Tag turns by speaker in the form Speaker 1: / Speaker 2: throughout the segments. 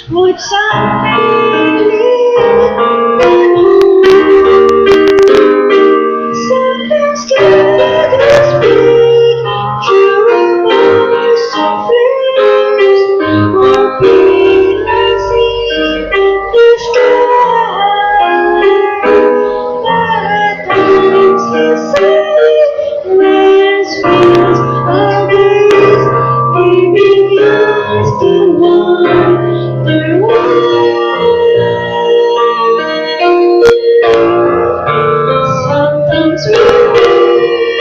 Speaker 1: Would someday sometimes together speak true words of flames will be rising the sky. But times his silence feels against giving us to wonder why. Sometimes we wait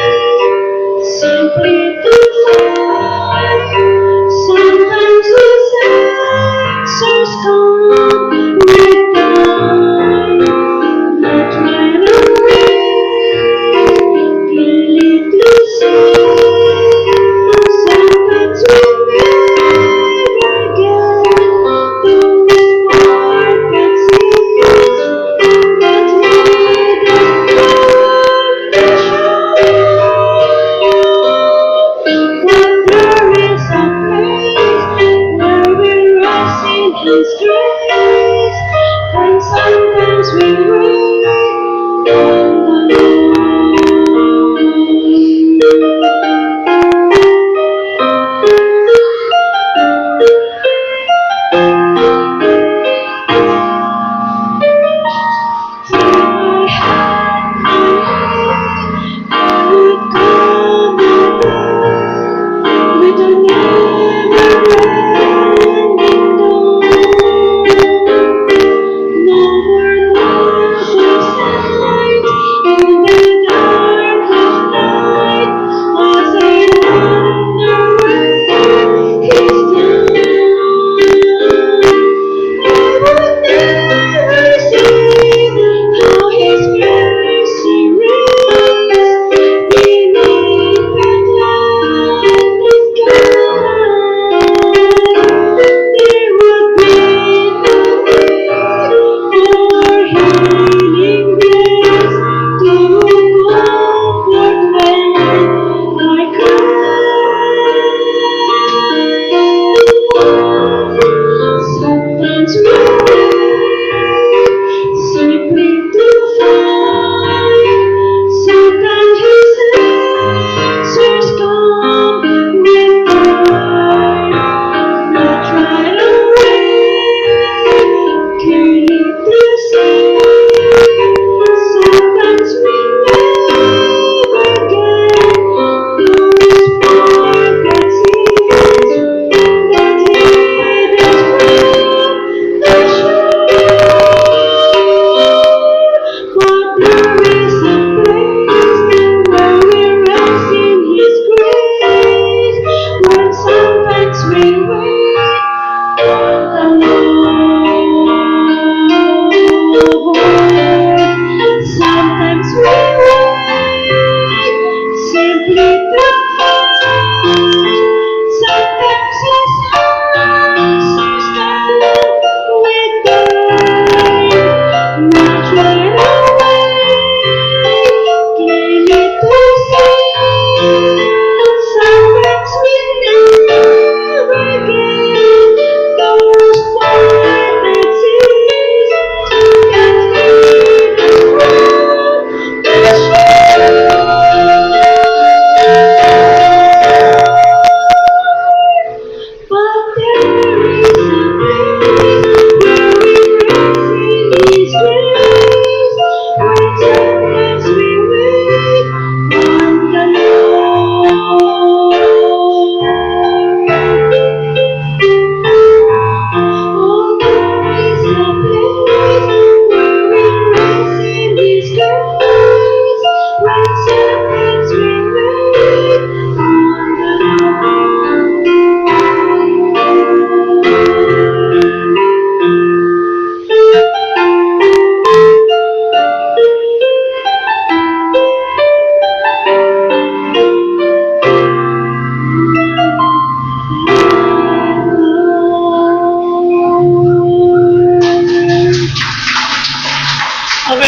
Speaker 1: simply to fly. Sometimes we say souls come with time. But when we clearly to see, sometimes we never get those forgotten scenes that made us born to shine. But there is a place where we rest in His grace, and sometimes we wait with a never-ending dawn.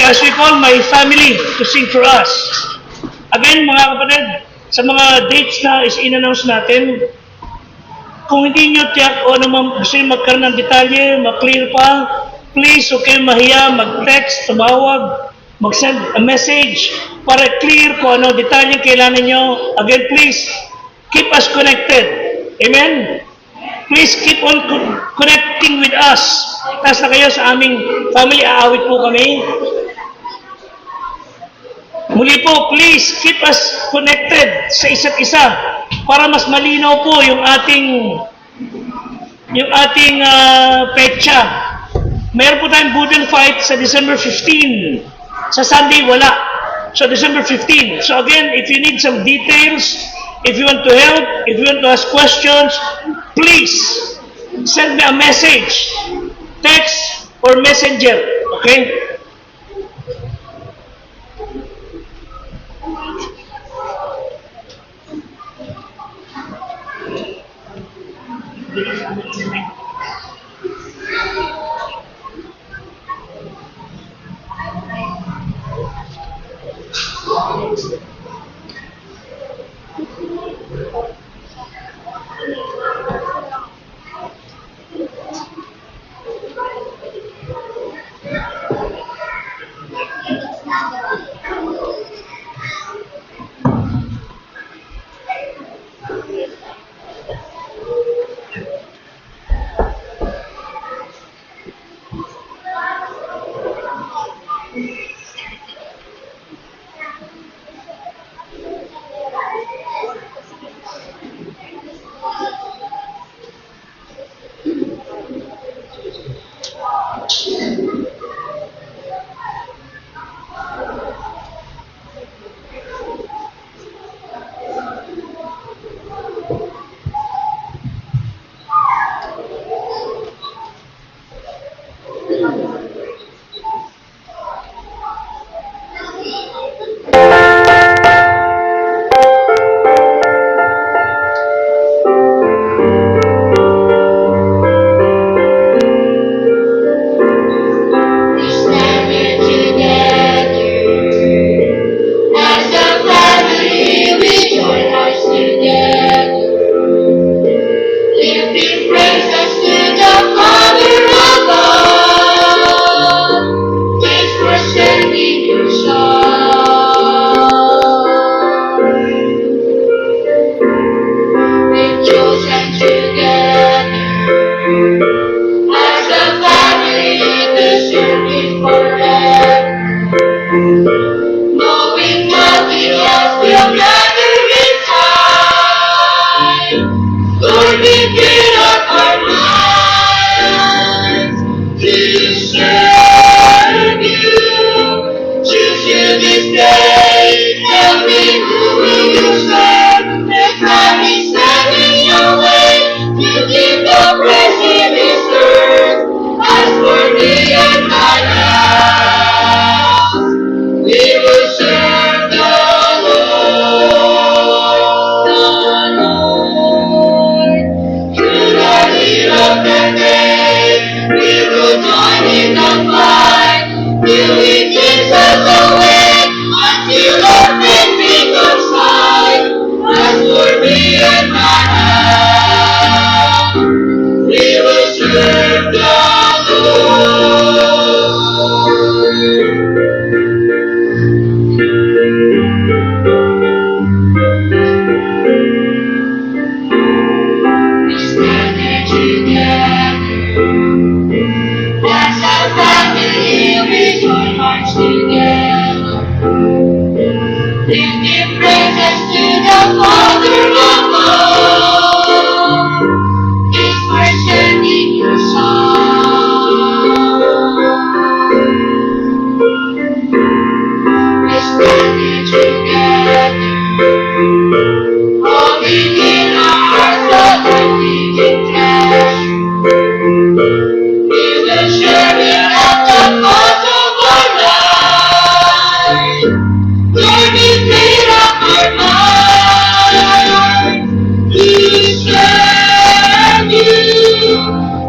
Speaker 2: as we call my family to sing for us. Again, mga kapatid, sa mga dates na is-in-announce natin, kung hindi nyo tiyak o ano gusto nyo magkaroon ng detalye, mag-clear pa, please, huwag kayong mahiya, mag-text, tumawag, mag-send a message para clear kung ano detalye kailangan nyo. Again, please, keep us connected. Amen? Please keep on connecting with us. Tapos na kayo sa aming family, aawit po kami. Muli po, please keep us connected sa isa't isa para mas malinaw po yung ating petsa. Meron po tayong Budol Fight sa December 15. Sa Sunday, wala. So, December 15. So, again, if you need some details, if you want to help, if you want to ask questions, please send me a message, text, or messenger. Okay?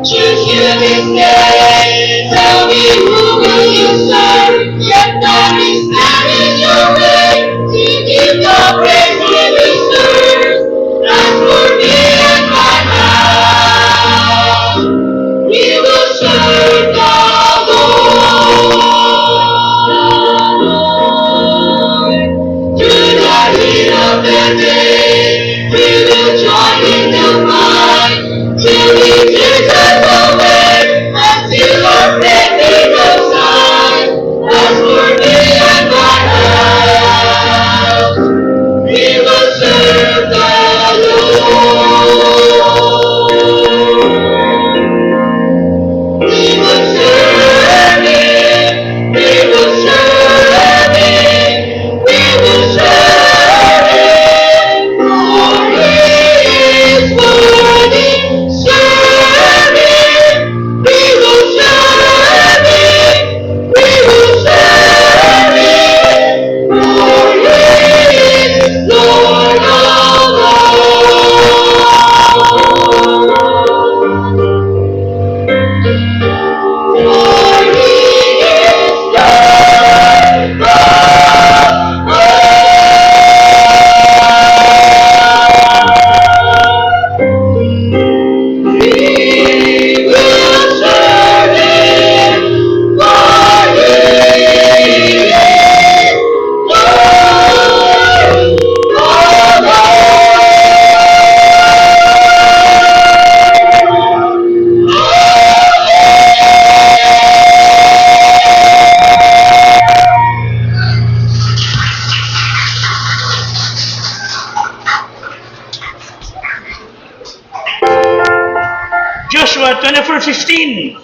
Speaker 1: Choose you this day. Tell me, who will you serve? Yet there is none in your way to give the praise He deserves. As for me and my house, we will serve the Lord. Through the heat of the day, we will join in the fight till He takes us away, until our faith becomes sight. As for me and my house, we will serve the Lord. We will serve Him. We will serve Him. We will serve Him. For He is worthy. Serve Him. We will serve Him. We will serve Him. For He is Lord of all. For He is Lord of We will serve Him, for He is Lord of
Speaker 2: Joshua 24:15.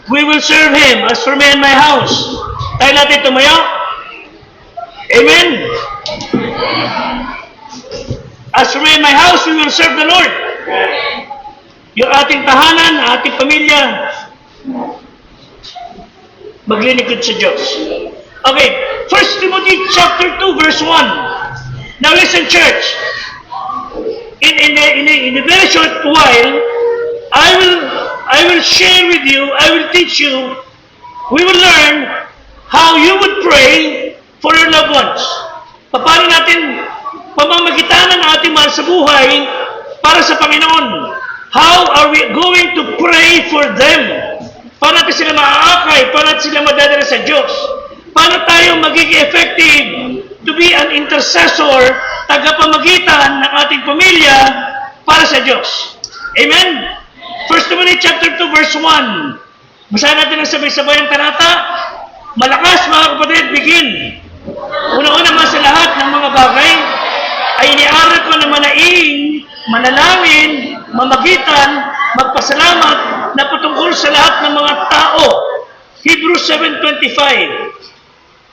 Speaker 2: We will serve Him. As for me and my house. Tayo natin tumayo. Amen. As for me and my house, we will serve the Lord. Yung ating tahanan, ating pamilya, maglilingkod sa Diyos. Okay, 1 Timothy chapter 2, verse 1. Now listen, church. In a very short while, I will share with you, I will teach you, we will learn how you would pray for your loved ones. Paano natin pamamagitanan ang ating mahal sa buhay para sa Panginoon? How are we going to pray for them? Paano natin sila maaakay? Paano natin sila madadala sa Diyos? Paano tayo magiging effective to be an intercessor, tagapamagitan ng ating pamilya para sa Diyos? Amen? 1 Timothy chapter 2, verse 1. Basahin natin ang sabay-sabay ang talata. Malakas, mga kapatid, begin. Una-una mga sa lahat ng mga bagay ay iniaral ko na manaing, manalangin, mamagitan, magpasalamat na patungkol sa lahat ng mga tao. Hebrews 7:25.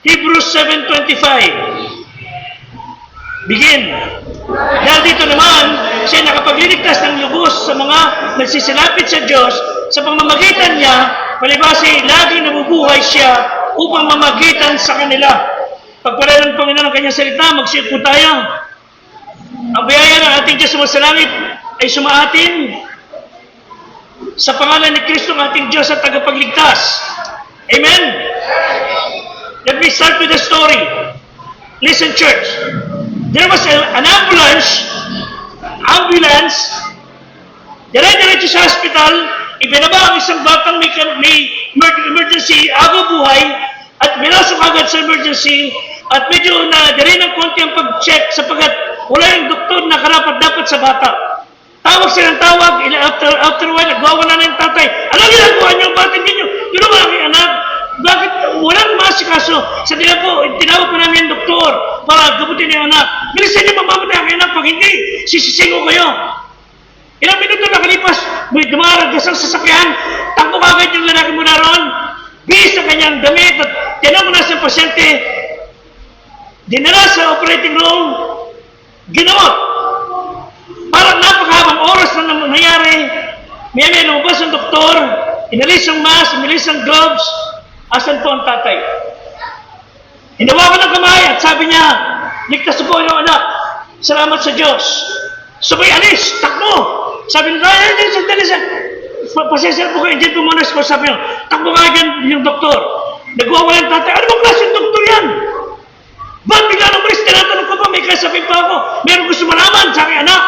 Speaker 2: Hebrews 7:25. Begin. Dahil dito naman, siya nakapagliligtas ng lubos sa mga nagsisilapit sa Diyos sa pamamagitan niya, palibhasa laging nabubuhay siya upang mamagitan sa kanila. Pagpala ng Panginoon ang kanyang salita, mag-share po tayo. Ang biyaya ng ating Diyos sa masalangit ay sumaatin sa pangalan ni Kristo ang ating Diyos at tagapagligtas. Amen? Let me start with the story. Listen, church. There was an ambulance, dire-diretso sa hospital, ibinaba ang isang batang may emergency, agaw buhay, at binasok agad sa emergency, at medyo na dire ng konti ang pag-check sapagat wala yung doktor na karapat-dapat sa bata. Tawag silang tawag, after a while, nagwawala na yung tatay. Anong ginagawa niyo? Bakit hindi niyo? Yun ang aking anak. Bakit walang masikaso? Sa dila po, tinawag pa namin yung doktor para gabutin yung anak. Bilisan niyo mamamatay ang anak. Pag hindi, sisising ko kayo. Ilang minuto nakalipas, may dumaragdasang sasakyan. Takbo kagad yung lalaki mo na ron. Bihis ang kanyang damit at tinawag na sa pasyente. Dinala sa operating room. Ginawat. Parang napakahabang oras na nangyari. May lumabas ang doktor. Inalis ang mask, inalis ang gloves. Asan po ang tatay? Hinawakan ng kamay at sabi niya, ligtas po yung anak. Salamat sa Diyos. Sabay alis, takbo. Sabi niya, sandali siya. Pasensya po kayo, dyan po muna. Sabi niya, takbo ka agad yung doktor. Nagwawala yung tatay. Ano bang klaseng doktor yan? Ba't bigla nang malis? Tinatanong ko pa, may kasapin pa ako. Meron gusto malaman sa aking anak.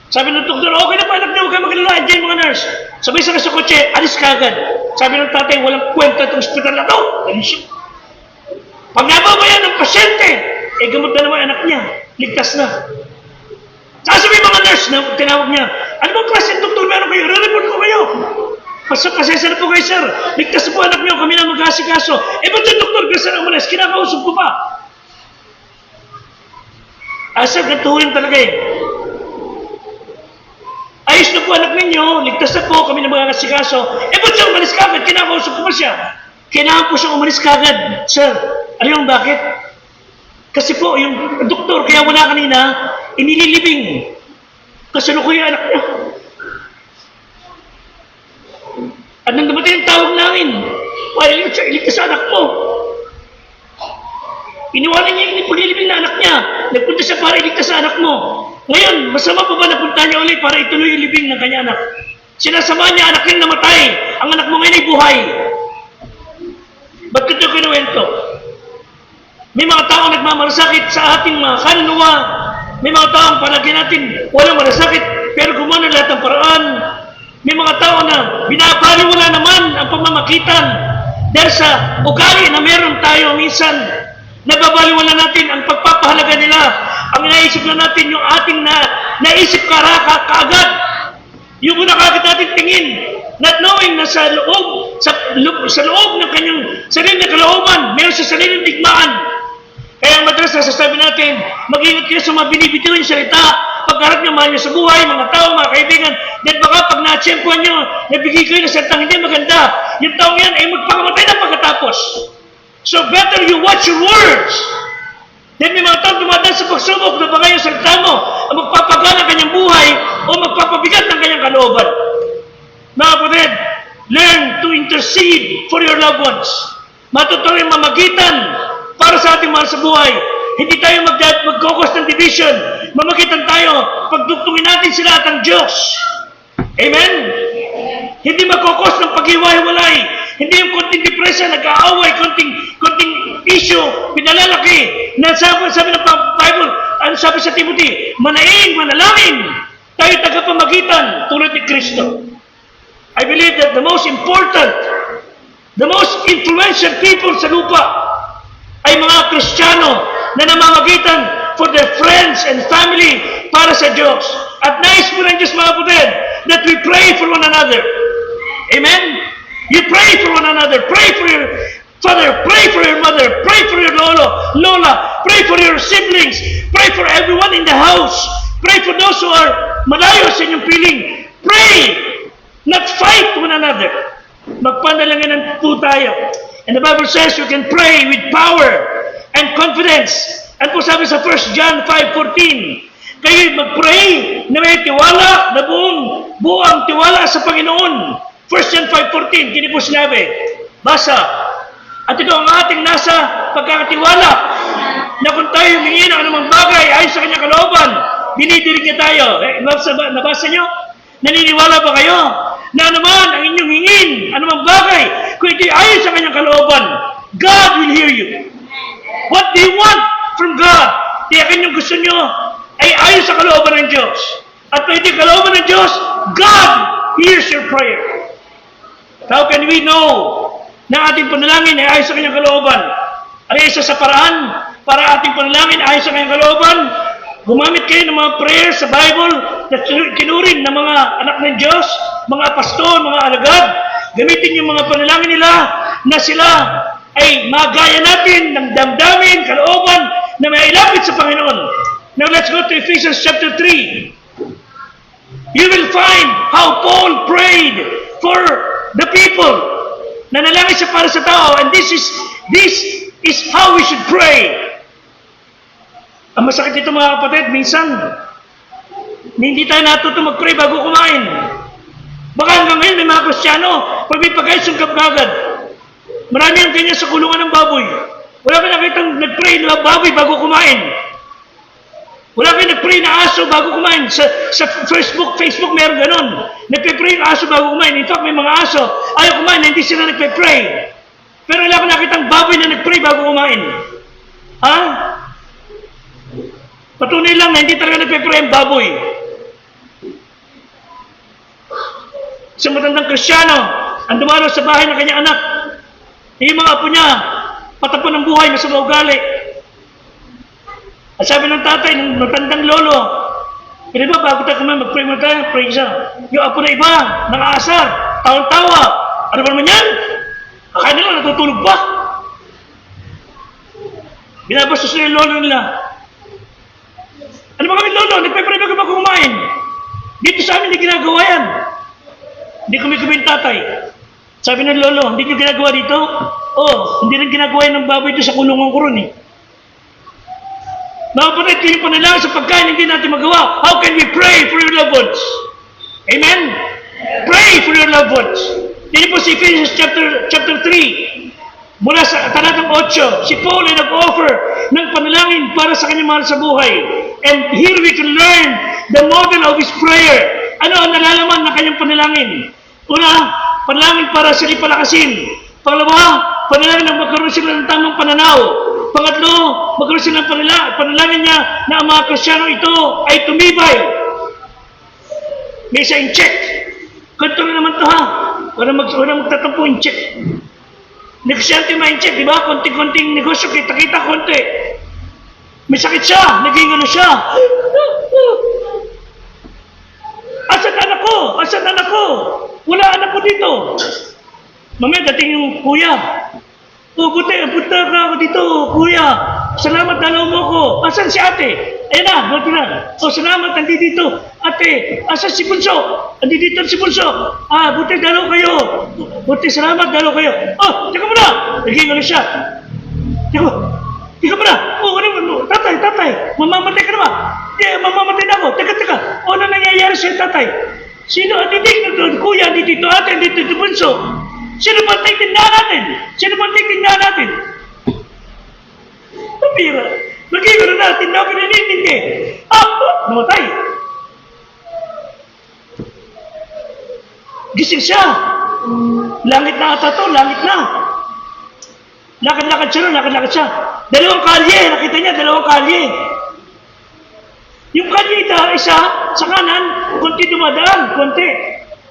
Speaker 2: Sabi ng doktor, okay na pa anak niyo, huwag kayo magalala. Andiyan mga nurse. Sabay sa kotse, alis ka agad. Sabi ng tatay, walang kwenta itong hospital na to. Alis. Pag nababayan ng pasyente, gamot na naman anak niya. Ligtas na. Sasabi mga nurse na tinawag niya, ano bang klaseng doktor meron kayo? Re-report ko kayo. Pasensya na po kayo, sir. Ligtas na po anak niyo, kami na mag-asikaso. Ba't yung doktor Gasa na umalis? Kinakausap ko pa. Sir, gantuhin talaga eh. Ayos na po anak ninyo, ligtas na po, kami na mag-asikaso. Ba't siya umalis kagad? Kinakausap ko pa siya. Kailangan po siyang umalis kagad. Sir, alam yung bakit? Kasi po, yung doktor, kaya wala kanina, inililibing. Kasi ano ko yung anak niya? At nang dumating ang tawag namin, para iligtas sa anak mo. Iniwanan niya yung paglilibing na anak niya. Nagpunta siya para iligtas sa anak mo. Ngayon, masama pa ba napunta niya ulit para ituloy yung libing ng kanya anak? Sinasama niya anak niya namatay. Ang anak mo ngayon ay buhay. Ba't ito kinuwento? May mga taong nagmamalasakit sa ating mga kaluluwa. May mga taong palagyan natin walang malasakit pero gumana lahat ng paraan. May mga tao na binabaliwala naman ang pamamagitan dahil sa ugali na meron tayo minsan. Nababaliwala natin ang pagpapahalaga nila. Ang naisip na natin yung ating naisip kaagad. Yung una kagad natin tingin, not knowing na sa loob ng kanyang sarili na kalooban, meron sa sariling digmaan. Kaya madalas nasasabi natin, mag-ingat kayo sa mga binibitiw yung salita, pagkarap niyo, mahal niyo sa buhay, mga tao, mga kaibigan, dahil baka pag na-atsyempuan niyo, nabigay kayo ng salitang hindi maganda, yung taong yan ay magpakamatay na pagkatapos. So better you watch your words. Then may mga taong dumadaan sa pagsubok na baka yung salita mo ang magpapagaan ng kanyang buhay o magpapabigat ng kanyang kalooban. Mga kapatid, learn to intercede for your loved ones. Matutuloy mamagitan para sa ating mahal sa buhay. Hindi tayo magkokos ng division. Mamagitan tayo, pagdugtungin natin sila at ang Diyos. Amen? Hindi magkokos ng paghiwa-hiwalay. Hindi yung konting depression, nag-aaway, konting issue, pinalalaki. Sabi ng Bible, ano sabi sa Timothy? Manaing, manalangin. Tayo tagapamagitan tulad ni Kristo. I believe that the most important, the most influential people sa lupa ay mga Kristiyano na namamagitan for their friends and family para sa Diyos. At nais po ng Diyos mga kapatid that we pray for one another. Amen? You pray for one another. Pray for your father. Pray for your mother. Pray for your lola. Pray for your siblings. Pray for everyone in the house. Pray for those who are malayo sa inyong piling. Pray! Not fight one another. Magpanalanganan po tayo. And the Bible says you can pray with power and confidence. And po sabi sa 1 John 5:14, kayo mag-pray na may tiwala, na buong tiwala sa Panginoon. 1 John 5:14, hindi po sinabi. Basa. At ito ang ating nasa pagkakatiwala na kung tayo humingi ng anumang bagay ayon sa kanyang kalooban, dinidirig niya tayo. Nabasa nyo? Naniniwala ba kayo na naman ang inyong hingin, anumang bagay, kung ito'y ayon sa kanyang kalooban, God will hear you. What do you want from God? Tiyakin yung gusto nyo ay ayon sa kalooban ng Diyos. At kung ito'y kalooban ng Diyos, God hears your prayer. How can we know na ating panalangin ay ayon sa kanyang kalooban? Ay isa sa paraan para ating panalangin ayon sa kanyang kalooban. Gumamit kayo ng mga prayer sa Bible na kinurin ng mga anak ng Diyos, mga pastor, mga alagad. Gamitin yung mga panalangin nila na sila ay magaya natin ng damdamin, kalooban na may ilapit sa Panginoon. Now let's go to Ephesians chapter 3. You will find how Paul prayed for the people. Nanalangin siya para sa tao, and this is how we should pray. Ang masakit dito mga kapatid, minsan hindi tayo natuto mag-pray bago kumain. Baka hanggang ngayon may mga Kristiyano, pag may pagkain sungkap kagad. Marami ang ganyan sa kulungan ng baboy. Wala ka nakitang nag-pray na baboy bago kumain. Wala kayo nag-pray na aso bago kumain. Sa Facebook meron ganon. Nagpe-pray na aso bago kumain. In fact, may mga aso, ayaw kumain, hindi sila nagpe-pray. Pero wala ko nakitang baboy na nag-pray bago kumain. Ha? Patunay lang na hindi talaga nagpe-pray ang baboy. Isang matandang Kristiyano, ang dumalo sa bahay ng kanyang anak. Yung mga apo niya, patapon ng buhay, masama ugali. At sabi ng tatay, ng matandang lolo, hindi ba bago tayo kumain, mag-pray mo tayo, pray siya. Yung apo na iba, nakaasar, tawang-tawa. Ano ba naman yan? Akala nila natutulog pa. Binabastos nila yung lolo nila. Ano ba kami lolo? Nagpe-pray bago kumain. Dito sa amin, hindi ginagawa yan. Hindi kumi-kumi yung tatay. Sabi ng lolo, hindi nyo ginagawa dito? Oo, hindi rin ginagawa yan ng baboy dito sa kulungan ko ron eh. Mga kapatid, yung panalangin sa pagkain hindi natin magawa. How can we pray for your loved ones? Amen? Pray for your loved ones. Yan po si Ephesians chapter 3. Mula sa talatang 8, si Paul ay nag-offer ng panalangin para sa kanyang mahal sa buhay. And here we can learn the model of his prayer. Ano ang nalalaman ng kanyang panalangin? Una, panalangin para sila palakasin. Pangalawa, panalangin na magkaroon sila ng tamang pananaw. Pangatlo, magkaroon sila ng panalangin niya na ang mga Kristiyano ito ay tumibay. May isa in check. Ganito na naman ito ha. Walang magtatampo in check. Negosyante may in check, di ba? Konting-konting negosyo, kita-kita konti. May sakit siya, naging ano siya. Asan anak ko? Asan anak ko? Wala anak ko dito. Mamaya dating yung kuya. Punta ka ako dito, kuya. Salamat, dalaw mo ko. Asan si ate? Ayan na, ganito na. Salamat, nandito dito. Ate, asan si Bunso? Nandito dito si Bunso. Buti dalaw kayo. Buti salamat, dalaw kayo. Teka muna. Naging ano siya. Teka muna. Tatay. Mamamatay ka na ba? Mamamatay na ako. Teka. Ano nangyayari sa'yo, tatay? Sino? Nandito, kuya, nandito ate, nandito Bunso. Sino ba titindahan natin? Pabira. Nagigaro natin na pinanintindi. Namatay. Gising siya. Langit na ata to, langit na. Lakad-lakad siya. Dalawang kalye, nakita niya, dalawang kalye. Yung kalye isa, sa kanan, konti dumadaan, konti.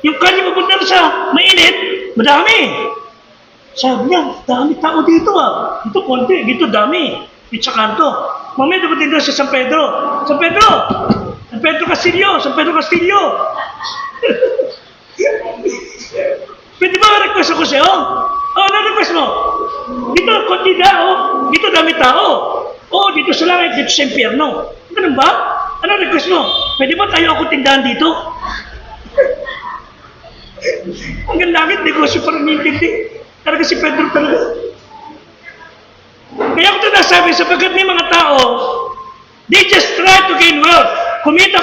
Speaker 2: Yung kalye mapunta sa mainit, madami. Sabi niya, dami tao dito Dito konti, dito dami. Dito sa kanto. Mamaya dapat din sa San Pedro. San Pedro Castillo. Pwede ba request ako sa'yo? Ano request mo? Dito konti dito dami tao. Dito sa langit, dito sa impyerno. Ganun ba? Ano request mo? Pwede ba tayo ako tindahan dito? Hanggang langit, negosyo parang nintindi. Talaga si Pedro talaga. Kaya ko ito nasabi, sapagkat may mga tao, they just try to gain wealth. Kumita.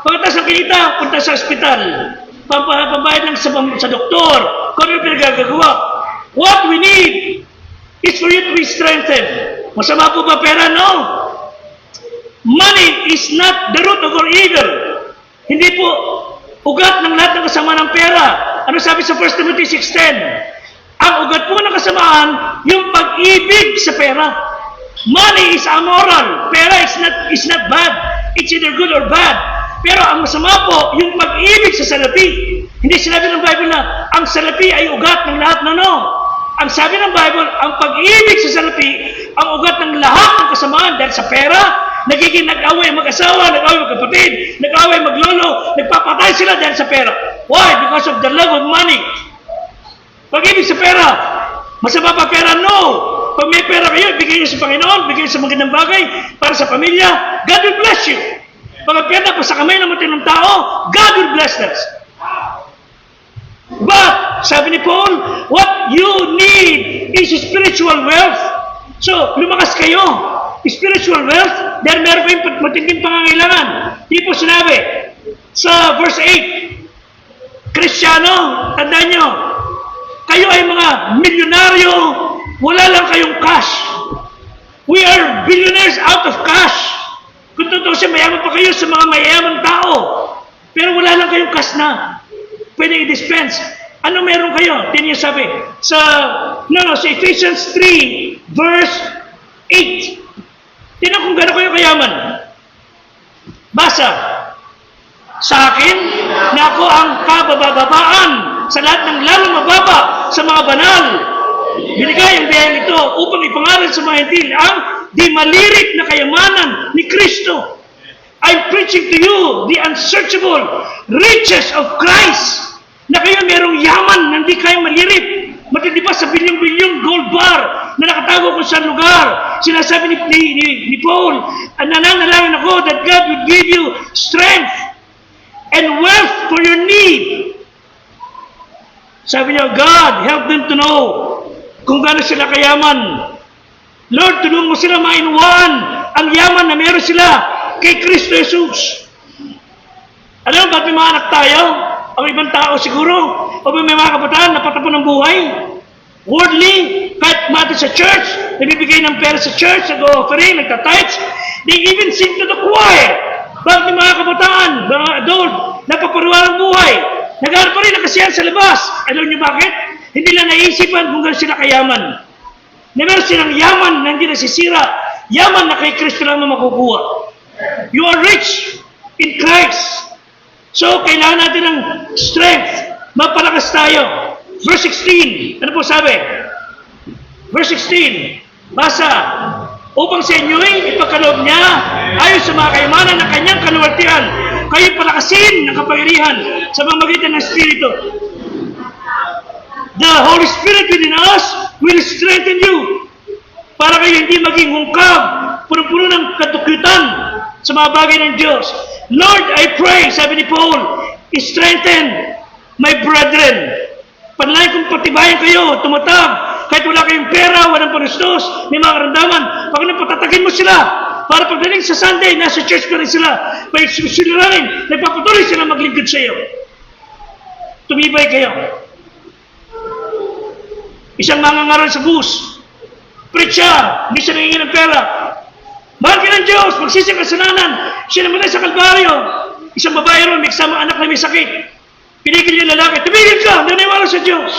Speaker 2: Pagkatas ng kinita, punta sa ospital. Pambayad lang sa doktor. Kung ano yung pinagagawa. What we need is for you to be strengthened. Masama po ba pera? No. Money is not the root of our evil. Hindi po ugat ng lahat ng kasama ng pera. Ano sabi sa 1 Timothy 6:10? Ang ugat po ng kasamaan, yung pag-ibig sa pera. Money is amoral. Pera is not bad. It's either good or bad. Pero ang masama po, yung pag-ibig sa salapi. Hindi sinabi ng Bible na ang salapi ay ugat ng lahat ng Ang sabi ng Bible, ang pag-ibig sa salapi, ang ugat ng lahat ng kasamaan dahil sa pera, nagiging nag-away mag-asawa, nag-away magkapatid, nag-away maglolo, nagpapatay sila dahil sa pera. Why? Because of the love of money. Pag-ibig sa pera, masama pa pera? No! Pag may pera kayo, bigay niyo sa Panginoon, bigay niyo sa magandang bagay, para sa pamilya, God will bless you. Pag pera pa sa kamay ng matinong tao, God will bless us. But, sabi ni Paul, what you need is spiritual wealth. So, lumakas kayo. Spiritual wealth, dahil meron kayong matinding pangangailangan. Di po sinabi, sa verse 8, Kristiyano, tandaan nyo, kayo ay mga milyonaryo, wala lang kayong cash. We are billionaires out of cash. Kung totoo siya, mayaman pa kayo sa mga mayamang tao. Pero wala lang kayong cash na. Pwede i-dispense. Ano meron kayo? Tingnan niyo sabi. Sa Ephesians 3, verse 8. Tingnan kung gano'n kayo kayaman. Basa. Sa akin, na ako ang kabababaan sa lahat ng lalong mababa sa mga banal. Binigay ang biyayang ito upang ipangaral sa mga hintil ang di malirik na kayamanan ni Kristo. I'm preaching to you the unsearchable riches of Christ. Na kayo merong yaman na hindi kayang malirip. Matindi pa sa bilyong-bilyong gold bar na nakatago kung saan lugar. Sinasabi ni Paul, nananalangin ako that God would give you strength and wealth for your need. Sabi niya, God, help them to know kung gaano sila kayaman. Lord, tulungan mo sila mainuwaan ang yaman na meron sila kay Kristo Jesus. Alam mo, ba't may mga anak tayo? O ibang tao siguro? O may mga kabataan na patapon ng buhay? Worldly, kahit mati sa church, nagbibigay ng pera sa church, nag-offering, nagtatites, they even sing to the choir. Bakit may mga kabataan, mga adult, napaparuwa ng buhay, nag-aaral pa rin ang kasiyahan sa labas. Alam niyo bakit? Hindi lang naisipan kung gano'n sila kayaman. Na meron silang yaman na hindi nasisira, yaman na kay Kristo lang makukuha. You are rich in Christ. So, kailangan natin ng strength. Mapalakas tayo. Verse 16. Ano po sabi? Verse 16. Basa. Upang sa inyo'y ipagkaloob niya ayon sa mga kayamanan ng kanyang kaluwalhatian. Kayo'y palakasin ng kapangyarihan sa pamamagitan ng Espiritu. The Holy Spirit within us will strengthen you. Para kayo hindi maging hungkab, puno-puno ng katukyutan sa mga bagay ng Diyos. Lord, I pray, sabi ni Paul, strengthen my brethren. Panalangin kong patibayan kayo, tumatag, kahit wala kayong pera, walang panustos, may mga karamdaman, Panginoon, patatagin mo sila, para pagdating sa Sunday, nasa church pa rin sila, may susuliranin, nagpapatuloy sila maglingkod sa iyo. Tumibay kayo. Isang mangangaral sa bus, preach siya, hindi siya nangingi ng pera, mahal ka ng Diyos, magsising kasalanan, siya namatay sa Kalbaryo. Isang babae ron, may kasama anak na may sakit. Pinigil niya lalaki, tumigil ka, naniwala sa Diyos.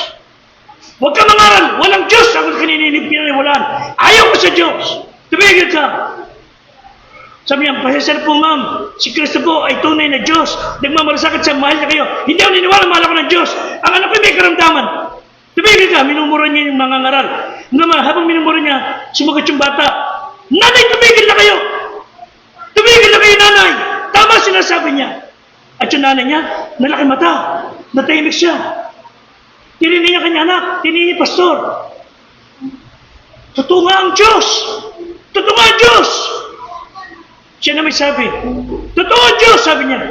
Speaker 2: Huwag ka mangaral, walang Diyos ako kanininig pinaniwalaan. Ayaw ko sa Diyos, tumigil ka. Sabi niya, pasensya na po ma'am, si Kristo po ay tunay na Diyos. Nagmamalasakit sa mahal niya kayo. Hindi ako niniwala, mahal ako ng Diyos. Ang anak ko may karamdaman. Tumigil ka, minumura niya yung mga ngaral. Naman, habang minumura niya, sumagot yung bata. Nanay, tumigil na kayo! Tumigil na kayo, nanay! Tama sinasabi niya. At yung nanay niya, nalaki mata, natahimik siya. Tininig niya kanya anak, tininig niya pastor. Totoo nga ang Diyos! Totoo nga ang Diyos! Siya na may sabi, totoo ang Diyos, sabi niya.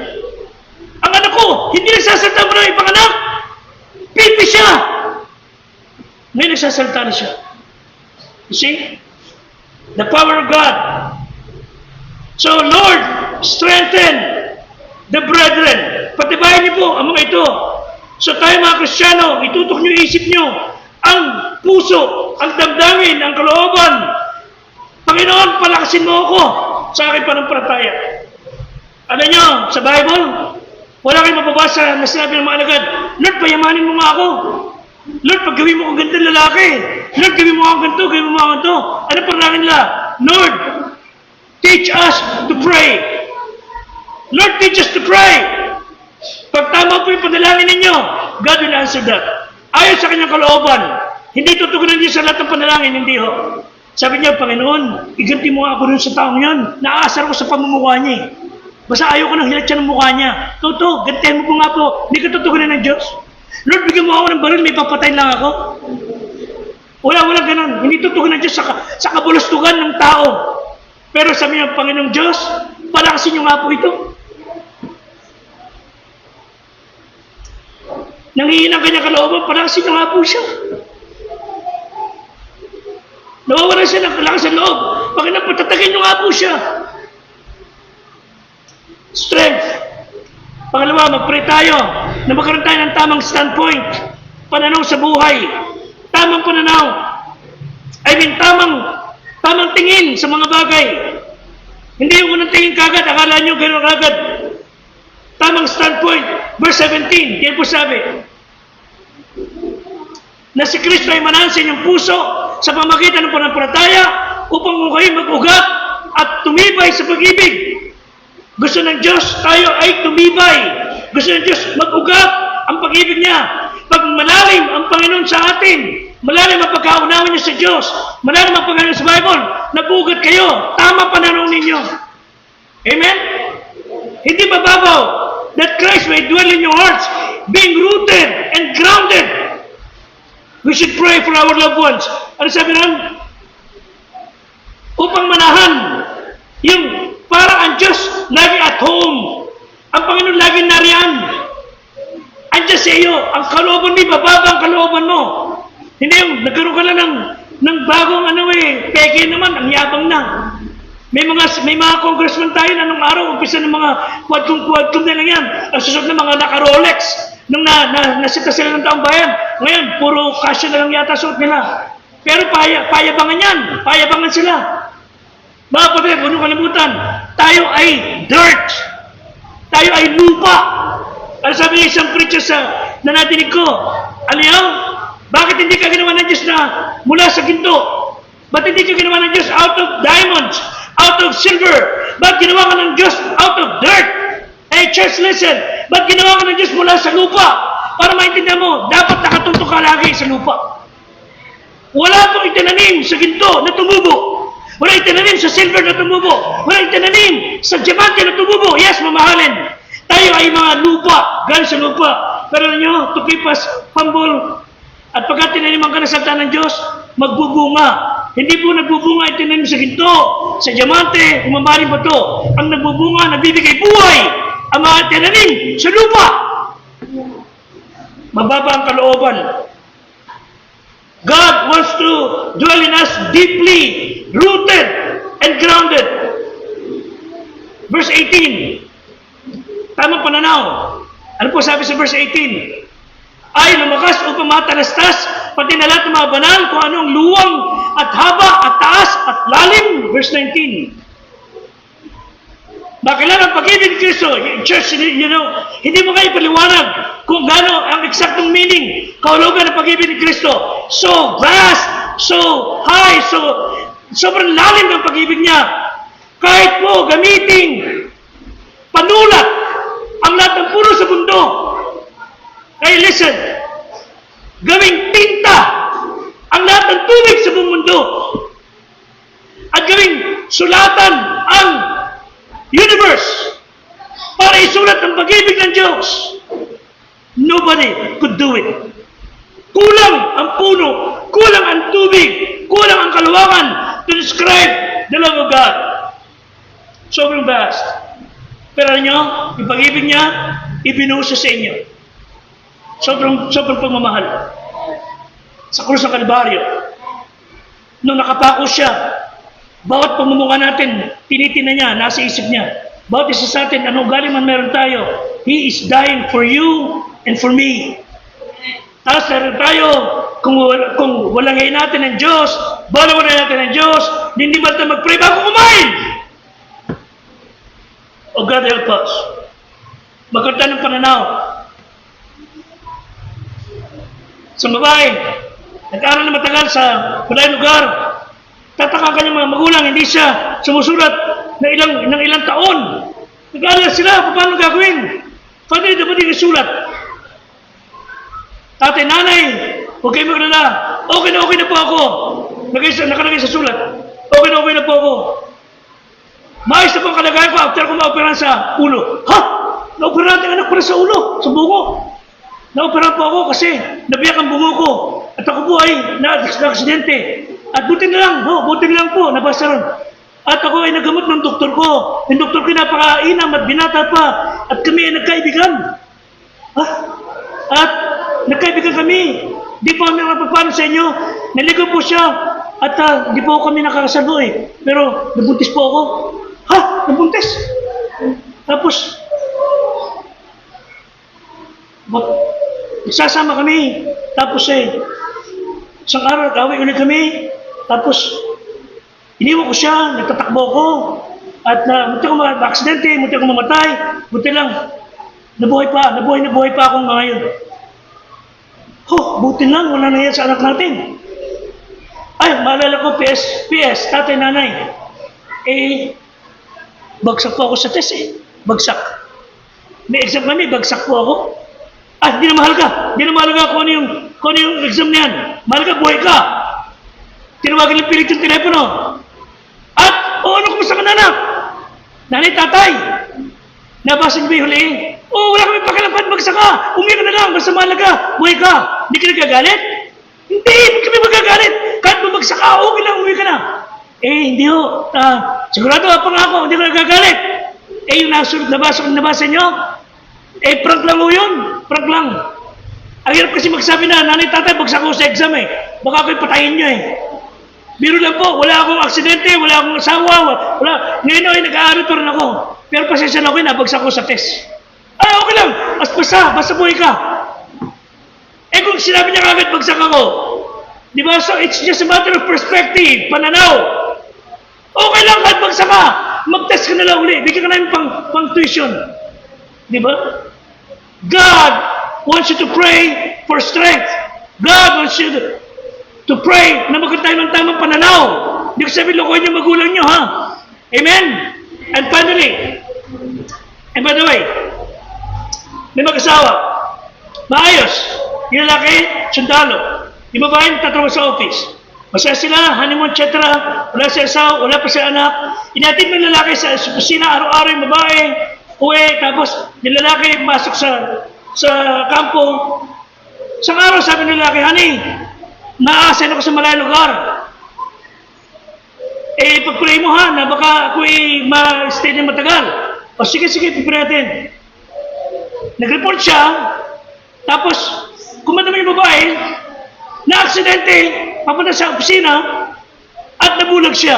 Speaker 2: Ang anak ko, hindi nagsasalta mo ng ibang anak. Pipi siya! Ngayon nagsasalta na siya. You see? The power of God. So, Lord, strengthen the brethren. Patibayan niyo po ang mga ito. So, tayo mga Kristiyano, itutok niyo isip niyo ang puso, ang damdamin, ang kalooban. Panginoon, palakasin mo ako sa aking panampalataya. Alam niyo, sa Bible, wala kayong mababasa na sinabi ng mga alagad, Lord, payamanin mo nga ako. Lord, pag gawin mo kong ganito lalaki. Lord, gawin mo akong ganito, gawin mo akong ganito. Ano parang nila? Lord, teach us to pray. Lord, teach us to pray. Pag tama po yung panalangin ninyo, God will answer that. Ayon sa kanyang kalooban, hindi tutugunan niyo sa lahat ng panalangin, hindi ho. Sabi niya, Panginoon, iganti mo ako dun sa taong yan. Naaasar ko sa pamumukha niya eh. Basta ayaw ko nang hilat siya ng mukha niya. Toto, gantihan mo po nga po. Hindi ka tutugunan ng Diyos. Lord, bigyan mo ako ng baril, may papatayin lang ako. Wala ganun. Hindi tutugunan ng Diyos sa kabulustugan ng tao. Pero sabi niya, Panginoong Diyos, palakasin niyo nga po ito. Nangihinang kanya kalooban, palakasin niyo nga po siya. Nawawala siya ng kalakas sa loob. Panginoon, patatagin niyo nga po siya. Strength. Pangalawa, mag-pray tayo na magkaroon tayo ng tamang standpoint, pananaw sa buhay, tamang pananaw. Tamang tingin sa mga bagay. Hindi yung unang tingin kagad, akala nyo gano'n kagad. Tamang standpoint. Verse 17, yan po sabi, na si Kristo ay manahan sa inyong puso sa pamagitan ng pananampalataya upang kung kayo mag-ugat at tumibay sa pag-ibig. Gusto ng Diyos tayo ay tumibay. Gusto ng Diyos mag-ugat ang pag-ibig niya. Pag malalim ang Panginoon sa atin, malalim ang pagkaunawan niyo sa Diyos, malalim ang pagkaunawan sa Bible, nag-ugat kayo, tama pananaw ninyo. Amen? Hindi mababaw that Christ may dwell in your hearts, being rooted and grounded. We should pray for our loved ones. Ano sabi nun? Upang manahan yung para ang Diyos lagi at home. Ang Panginoon lagi nariyan. Andiyan sa iyo. Ang kalooban mo, bababa ang kalooban mo. Hindi yung nagkaroon ka lang ng bagong peke naman, ang yabang na. May mga congressman tayo na nung araw, umpisa ng mga quadcom na lang yan. Ang susunod na mga naka-Rolex. Nung nasita sila ng taong bayan. Ngayon, puro kasya na lang yata suot nila. Pero payabangan yan. Payabangan sila. Mga kapatid, huwag niyong kalimutan, tayo ay dirt. Tayo ay lupa. Ano sabi niya isang preacher na natinig ko? Aliyaw, bakit hindi ka ginawa ng Diyos na mula sa ginto? Ba't hindi ka ginawa ng Diyos out of diamonds, out of silver? Ba't ginawa ka ng Diyos out of dirt? Hey, church, listen. Ba't ginawa ka ng Diyos mula sa lupa? Para maintindihan mo, dapat nakatunto ka lagi sa lupa. Wala pong itinanim sa ginto na tumubo. Wala itinanim sa silver na tumubo. Wala itinanim sa diamante na tumubo. Yes, mamahalin. Tayo ay mga lupa. Galing sa lupa. Pero nyo, to keep us humble. At pagka tinaniman ka na salita ng Diyos, magbubunga. Hindi po nagbubunga ang tinanim sa ginto, sa diamante, umamaling bato. Ang nagbubunga, nagbibigay buhay. Ang mga tinanim sa lupa. Mababa ang kalooban. God wants to dwell in us deeply, rooted and grounded. Verse 18. Tamang pananaw. Ano po sabi sa verse 18? Ay lumakas upang matalastas, pati na lahat ng mga banal, kung anong luwang at haba at taas at lalim. Verse 19. Makilala ang pag-ibig ni Kristo. Church, hindi mo kayo paliwanag kung gaano ang eksaktong meaning, kahulugan ng pag-ibig ni Kristo. So vast, so high, sobrang lalim ng pag-ibig niya. Kahit po gamiting panulat ang lahat ng puro sa mundo. Kaya listen, gawing tinta ang lahat ng tubig sa buong mundo. At gawing sulatan ang universe para isulat ang pag-ibig ng Diyos. Nobody could do it. Kulang ang puno, kulang ang tubig, kulang ang kaluwangan to describe the love of God. Sobrang vast. Pero alam nyo, yung pag-ibig niya, ibinuhos sa inyo. Sobrang pagmamahal. Sa krus ng Kalbaryo, nung nakapako siya, bawat pamumuka natin, tinitina niya, nasa isip niya. Bawat isa sa atin, anong galing man meron tayo, He is dying for you and for me. Tapos meron tayo, kung walang ngayon natin ng Diyos, wala natin ng Diyos, hindi ba tayo mag-pray bago kumain? Oh God, help us. Magkanta ng pananaw. Sa babae, nag-aaral na matagal sa malayong lugar, tataka kanyang mga magulang, hindi siya sumusulat ng ilang taon. Nag-aaral sila, paano gagawin? Paano ito ba din isulat? Tatay, nanay, huwag kayo maglala. Okay na po ako. Nakalagay sa sulat. Okay na po ako. Maayos na po ang kalagayan ko after ko ma-operahan sa ulo. Ha? Na-operahan ang anak pala sa ulo, sa bungo. Na-operahan po ako kasi nabiyak ang bungo ko. At ako po ay na-aksidente. At buti na lang po, nabasa ron. At ako ay nagamot ng doktor ko. Yung doktor ko napakainam at binata pa. At kami ay nagkaibigan. Ha? At nagkaibigan kami. Di po kami nakapapano sa inyo. Naligaw po siya. At di po kami nakakasalo eh. Pero nabuntis po ako. Ha? Nabuntis? Tapos, nagsasama kami. Tapos isang araw, away ulit kami. Tapos, iniwan ko siya, nagtatakbo ko. At munti ko ma-aksidente, munti ko mamatay. Buti lang, nabuhay pa ako ngayon. Buti lang, wala na yan sa anak natin. Ay, maalala ko, PS, tatay, nanay. Bagsak po ako sa test Bagsak. May exam kami, bagsak po ako. Di na mahalaga. Di na mahalaga kung ano yung exam na yan. Mahalaga, buhay ka. Tinawagan ng pilit yung telepono. Ano kumusta ka, nanak? Nanay, tatay. Nabasa niyo ba yung huli? Wala kami pakilapan, bagsak ka. Umiyak ka na lang, basta mahalaga, buhay ka. Hindi ka nagagalit? Hindi kami magagalit. Kahit bumagsak ka, okay lang, uwi ka na. Hindi ho. Sigurado, pangako, hindi ko nagagalit. Yung nabasa nyo, prank lang ho yun. Prank lang. Ang hirap kasi magsabi na, nanay, tatay, bagsak ko sa exam Baka ako'y patayin nyo Biro lang po, wala akong aksidente, wala akong asawa, wala. Ngayon nag-aaral pa rin ako. Pero pasensya na ako, nabagsak ko sa test. Okay lang, basta buhay ka. Kung sinabi niya kagad, bagsak ako. Di ba? So, it's just a matter of perspective, pananaw. Okay lang, kahit bagsak ka. Mag-test ka na lang uli. Bigyan ka namin pang tuition. Di ba? God wants you to pray for strength. God wants you to pray na magkaroon tayo ng tamang pananaw. Hindi ko sabihin, lokohin yung magulang nyo, ha? Amen? And finally, and by the way, may mag-asawa, maayos, yung lalaki, sundalo, yung babae, tatrabaho sa office. Masaya sila, honeymoon, etc. Wala sa asawa, wala pa sa anak. Inatid mo yung lalaki sa opisina, araw-araw yung babae, uwi, tapos yung lalaki masok sa kampo. Sa araw, sabi ng lalaki, honey, naasan ako sa malayong lugar. Pag-pray mo ha, na baka ako'y ma-stay na matagal. Sige, pag-pray natin. Nag-report siya, tapos, kumanda mo yung babae, na-aksidente, papunta sa opisina, at nabulag siya.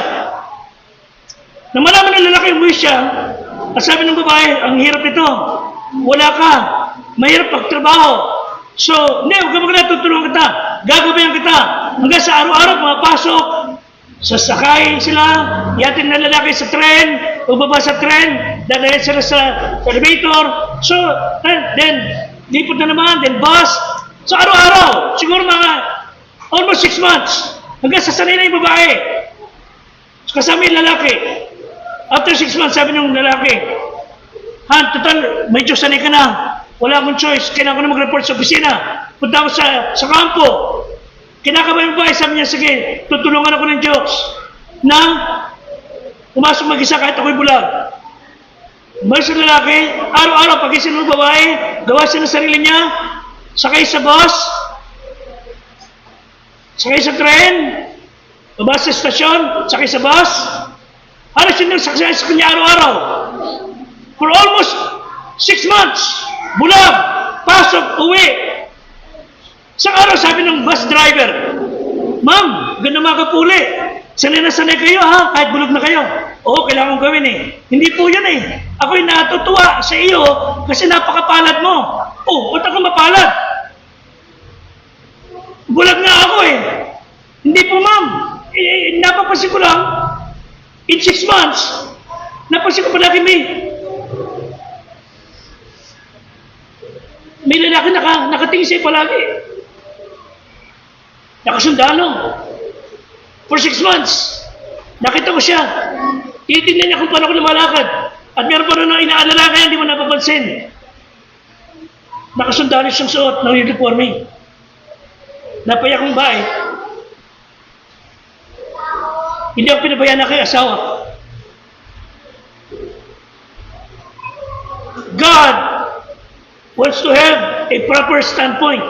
Speaker 2: Nang malaman ng lalaki, umuwi siya, at sabi ng babae, ang hirap nito, wala ka, mahirap pagtrabaho. So, hindi, huwag ka magkala, tutulungan kita, gagabayan kita, hanggang sa araw-araw, pumapasok, sasakay sila, yatin na lalaki sa tren, bubaba sa tren, dadayan sila sa elevator, so, then, lipot na naman, then bus, so araw-araw, siguro mga almost 6 months, hanggang sasanay na yung babae, so, kasama yung lalaki, after 6 months, sabi ng lalaki, total, medyo sanay ka na, wala akong choice, kailangan ko na mag-report sa opisina, punta ako sa kampo, kinakabayan yung babae, sabi niya, sige, tutulungan ako ng Diyos na umasok mag-isa kahit ako'y bulag. Umalis ang lalaki, araw-araw, pag-isin ng babae, gawa siya ng sarili niya, sakay sa bus, sakay sa tren, baba sa stasyon, sakay sa bus, halos yun ang sakay sa kanya araw-araw. For almost 6 months, bulag, pasok, uwi. Sa araw, sabi ng bus driver, ma'am, ganda mga kapuli, sanay na sanay kayo ha, kahit bulog na kayo. Oo, kailangan kong gawin Hindi po yun Ako'y natutuwa sa iyo kasi napakapalad mo. Ba't ako mapalad? Bulag na ako Hindi po ma'am, napapansin ko lang, in 6 months, napansin ko palagi may lalaki nakatingin sa'yo palagi. Nakasundalo. For 6 months, nakita ko siya. Titignan niya kung paano ko lumalakad. At meron pa rin na inaalala kaya hindi mo napapansin. Nakasundalo siyang suot ng uniforme. Napaya kong bae. Hindi ako pinabayaan na kay asawa. God wants to have a proper standpoint.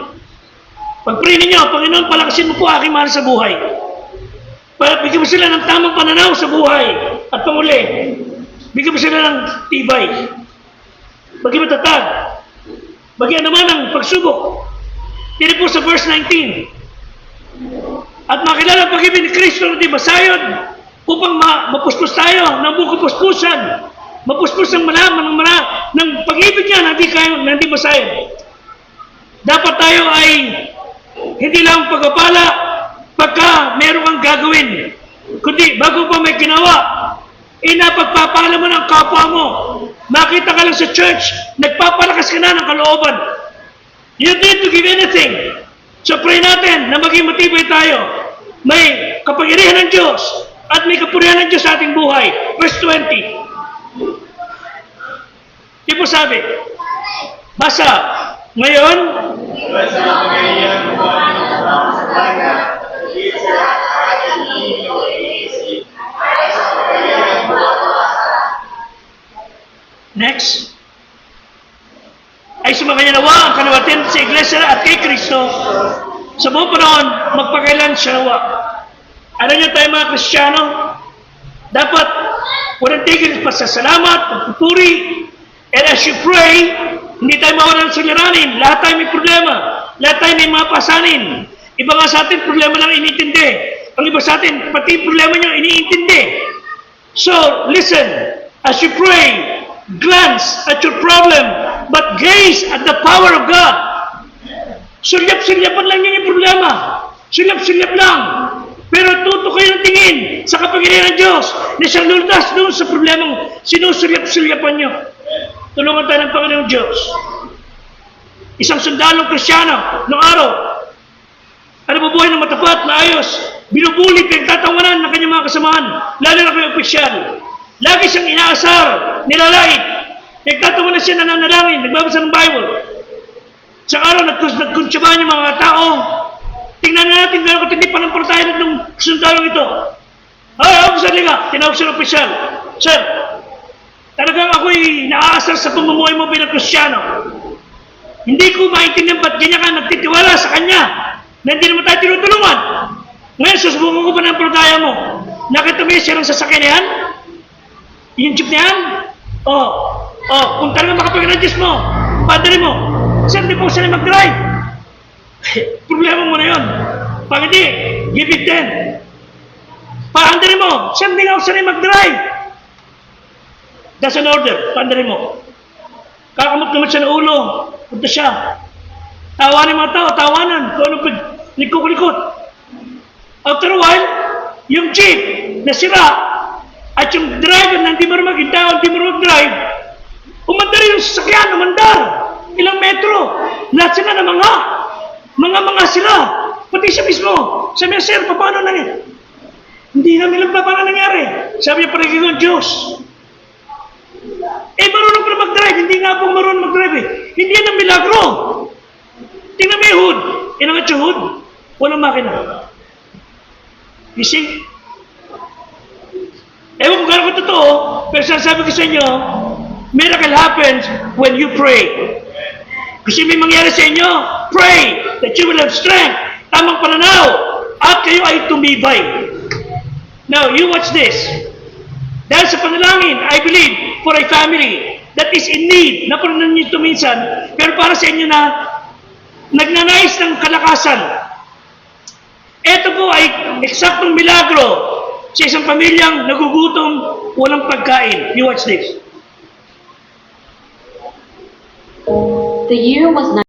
Speaker 2: Pag-pray ninyo, Panginoon, palakasin mo po aking mahal sa buhay. Bigyan mo sila ng tamang pananaw sa buhay. At panguli, bigyan mo sila ng tibay. Bigyan mo tatag. Bigyan naman ng pagsubok. Tira po sa verse 19. At makilala ang pag-ibig ni Kristo na di masayod upang mapuspos tayo ng buong kapuspusan. Mapuspos ang malaman ng pag-ibig niya na di masayod. Dapat tayo ay hindi lang pagpapala pagka meron kang gagawin, kundi bago pa may ginawa, napagpapala mo ng kapwa mo. Makita ka lang sa church, nagpapalakas ka na ng kalooban. You don't need to give anything. So pray natin na maging matibay tayo. May kapangyarihan ng Diyos at may kapurihan ng Diyos sa ating buhay. Verse 20. Di po sabi, basa, ngayon, next, ay sumakanya nawa ang kanawatin sa Iglesia at kay Kristo sa buong panahon magpakailan siya nawa. Ano niyo tayo mga Kristiyano? Dapat walang tigil pasasalamat, pagpupuri, and as you pray, hindi tayo mawalan ng suliranin. Lahat tayo may problema. Lahat tayo may mga pasanin. Iba nga sa atin, problema lang iniintindi. Ang iba sa atin, pati problema nyo iniintindi. So, listen. As you pray, glance at your problem, but gaze at the power of God. Sulyap-sulyapan lang yun yung problema. Sulyap-sulyap lang. Pero tuto kayo ng tingin sa kapangyarihan ng Diyos na siyang luldas doon sa problemang sinusulyap-sulyapan nyo. Tulungan tayo ng Panginoong Diyos. Isang sundalong Kristiyano noong araw, ano bubuhay ng matapat, maayos, binubuli, pinagtatawanan ng kanyang mga kasamahan, lalo na kanyang opisyal. Lagi siyang inaasar, nilalait, pinagtatawanan siya, nananalangin, nagbabasa ng Bible. Sa araw, nagkunsyabahan yung mga tao. Tingnan natin, meron katindi pa ng tayo ng sundalong ito. Ay, ako saan nga, tinawag siya ng opisyal. Sir, talagang ako'y naaasar sa pamumuhay mo bilang Kristiyano. Hindi ko maintindihan ba't ganyan ka nagtitiwala sa Kanya na hindi naman tayo tinutulungan. Ngayon, susubukan ko pa ng palataya mo. Nakita mo yung sirang sasakyan na yan? Yung jeep na yan? Kung talagang makapagyan ng Diyos mo, padre mo, sir, di po sila mag-drive. Problema mo na yun. Pag hindi, give it 10. Paandari mo, sir, di nga ako sila mag-drive. That's an order. Pandari mo. Kakamot naman siya ng ulo. Punta siya. Tawanan mga tao. Tawanan. Kung anong likot-likot. After a while, yung jeep na sira at yung driver na hindi marunong mag-drive, umandar yung sasakyan. Umandar. Ilang metro. Lahat sila na mga sila. Pati siya mismo. Sabi niya, sir, paano na niya? Hindi namin alam pa paano nangyari. Sabi niya, parang yung Diyos. Marunong ko na mag-drive. Hindi nga po marunong mag-drive eh. Hindi yan ang milagro. Tingnan mo yung hood. Inangat yung hood. Walang makina. You see? Ewan kung gano'n ko totoo, pero sasabi ko sa inyo, miracle happens when you pray. Kasi may mangyari sa inyo, pray that you will have strength, tamang pananaw, at kayo ay tumibay. Now, you watch this. Dahil sa panalangin, I believe, for a family that is in need, naparunan niyo ito minsan, pero para sa inyo na nagnanais ng kalakasan. Ito po ay eksaktong milagro sa isang pamilyang nagugutom, walang pagkain. You watch this.
Speaker 3: The year was